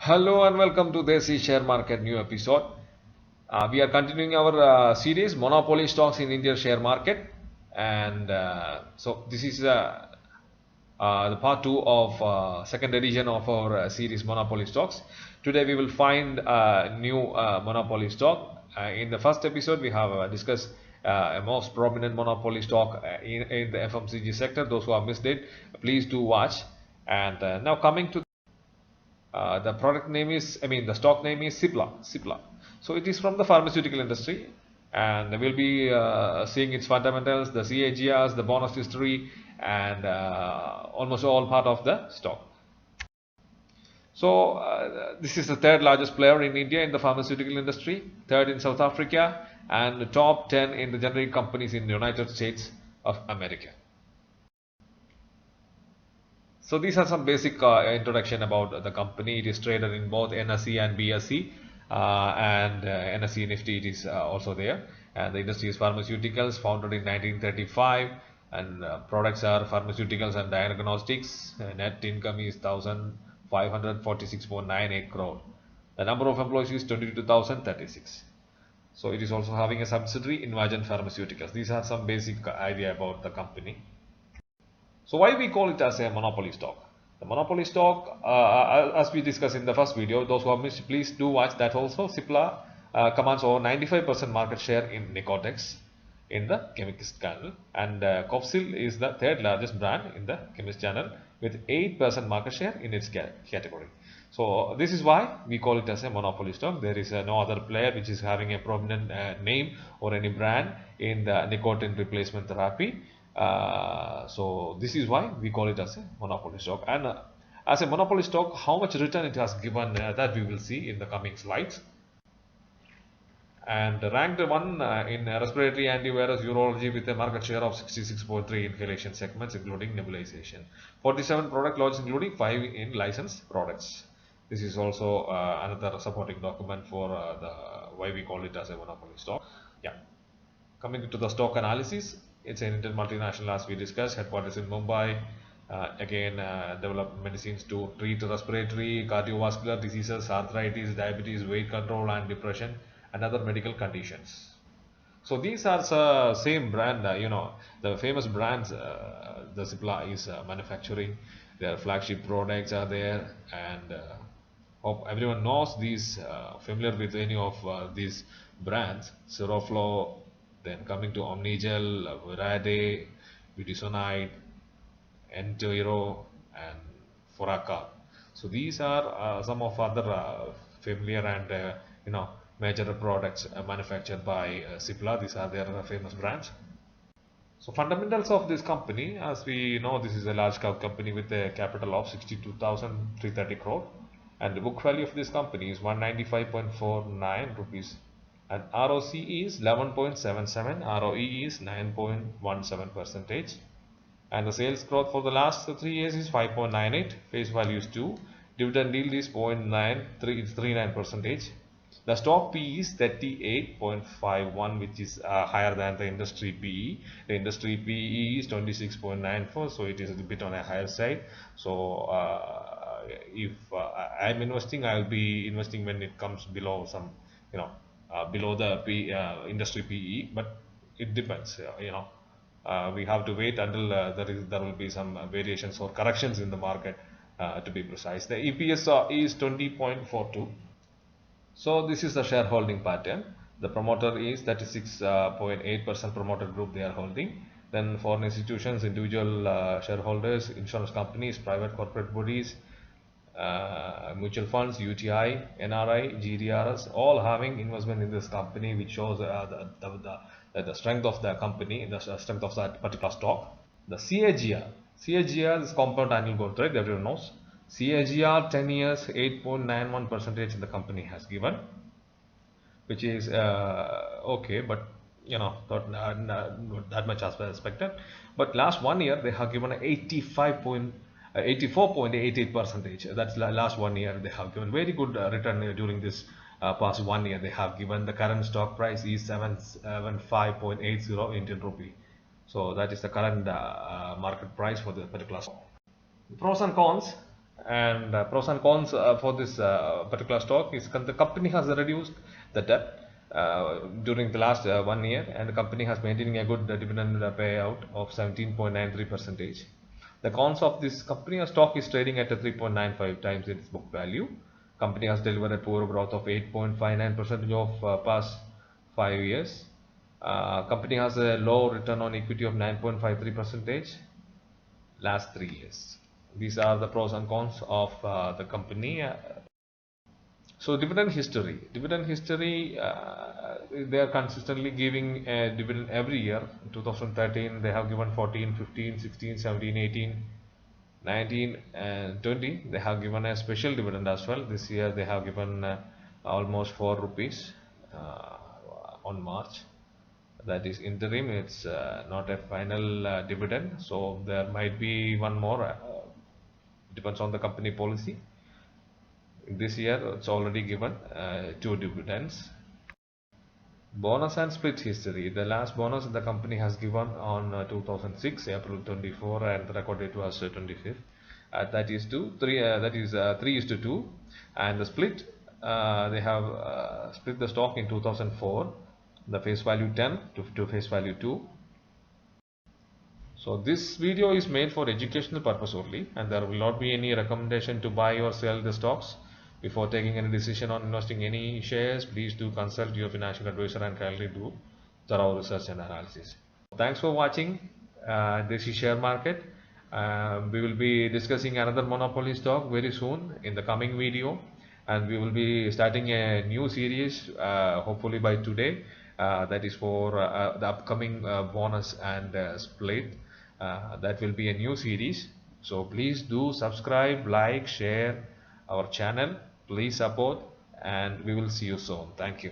Hello and welcome to Desi Share Market new episode. We are continuing our series Monopoly Stocks in Indian Share Market, and so this is the part two of second edition of our series Monopoly Stocks. Today we will find a new Monopoly stock. In the first episode, we have discussed a most prominent Monopoly stock in the FMCG sector. Those who have missed it, please do watch. And now coming to the product name is, the stock name is Cipla. So it is from the pharmaceutical industry, and we'll be seeing its fundamentals, the CAGRs, the bonus history, and almost all part of the stock. So this is the third largest player in India in the pharmaceutical industry, third in South Africa, and the top 10 in the generic companies in the United States of America. So these are some basic introduction about the company. It is traded in both NSE and BSE, and NSE Nifty it is also there. And the industry is pharmaceuticals, founded in 1935, and products are pharmaceuticals and diagnostics. Net income is 1,546.98 crore. The number of employees is 22,036. So it is also having a subsidiary, Invagen Pharmaceuticals. These are some basic idea about the company. So why we call it as a monopoly stock? The monopoly stock, as we discussed in the first video, those who have missed, please do watch that also. Cipla commands over 95% market share in Nicotex in the chemist channel, and Cofsil is the third largest brand in the chemist channel with 8% market share in its category. So this is why we call it as a monopoly stock. There is no other player which is having a prominent name or any brand in the nicotine replacement therapy. So this is why we call it as a monopoly stock. And as a monopoly stock, how much return it has given, that we will see in the coming slides. And ranked one in respiratory, antivirus, urology with a market share of 66.3 inhalation segments including nebulization. 47 product launches including 5 in licensed products. This is also another supporting document for the why we call it as a monopoly stock. Yeah. Coming to the stock analysis, it's an Indian multinational as we discussed, headquarters in Mumbai. Again, develop medicines to treat respiratory, cardiovascular diseases, arthritis, diabetes, weight control, and depression, and other medical conditions. So these are the same brand, the famous brands the Cipla is manufacturing. Their flagship products are there, and hope everyone knows these, familiar with any of these brands. Seroflow, then coming to Omnigel, Virade, Budesonide, Entero, and Foraca. So these are some of other familiar and major products manufactured by Cipla. These are their famous brands. So fundamentals of this company, as we know, this is a large cap company with a capital of 62,330 crore, and the book value of this company is 195.49 rupees, and ROC is 11.77, ROE is 9.17 percentage, and the sales growth for the last 3 years is 5.98, face value is 2, dividend yield is 0.9339 percentage. The stock PE is 38.51, which is higher than the industry PE. The industry PE is 26.94, so it is a bit on a higher side. So if I'm investing, I'll be investing when it comes below some, below the industry PE. But it depends, we have to wait until there will be some variations or corrections in the market, to be precise. The EPS is 20.42. So this is the shareholding pattern. The promoter is 36.8% promoter group they are holding. Then foreign institutions, individual shareholders, insurance companies, private corporate bodies, mutual funds, UTI, NRI, GDRs, all having investment in this company, which shows the strength of the company, the strength of that particular stock. The CAGR is compound annual growth rate, everyone knows. CAGR 10 years 8.91 percentage the company has given, which is okay, but not that much as expected. But last 1 year they have given 84.88 percentage. That's last 1 year they have given very good return during this past 1 year. They have given the current stock price is 775.80 Indian rupee. So that is the current market price for the particular stock. Pros and cons. And pros and cons for this particular stock is the company has reduced the debt during the last 1 year, and the company has maintaining a good dividend payout of 17.93 percentage. The cons of this company, a stock is trading at a 3.95 times its book value. Company has delivered a poor growth of 8.59 percentage of past 5 years. Company has a low return on equity of 9.53 percentage last 3 years. These are the pros and cons of the company. So dividend history, they are consistently giving a dividend every year. In 2013 they have given 14, 15, 16, 17, 18, 19 and 20. They have given a special dividend as well. This year they have given almost 4 rupees on March. That is interim, it's not a final dividend, so there might be one more, depends on the company policy. This year it's already given 2 dividends. Bonus and split history. The last bonus the company has given on 2006 April 24, and the record date was 25th. That is 3:2, and the split, they have split the stock in 2004, the face value 10 to face value 2. So this video is made for educational purpose only, and there will not be any recommendation to buy or sell the stocks. Before taking any decision on investing any shares, please do consult your financial advisor and kindly do thorough research and analysis. Thanks for watching this is share market. We will be discussing another monopoly stock very soon in the coming video, and we will be starting a new series hopefully by today, that is for the upcoming bonus and split. That will be a new series, so please do subscribe, like, share our channel. Please support, and we will see you soon. Thank you.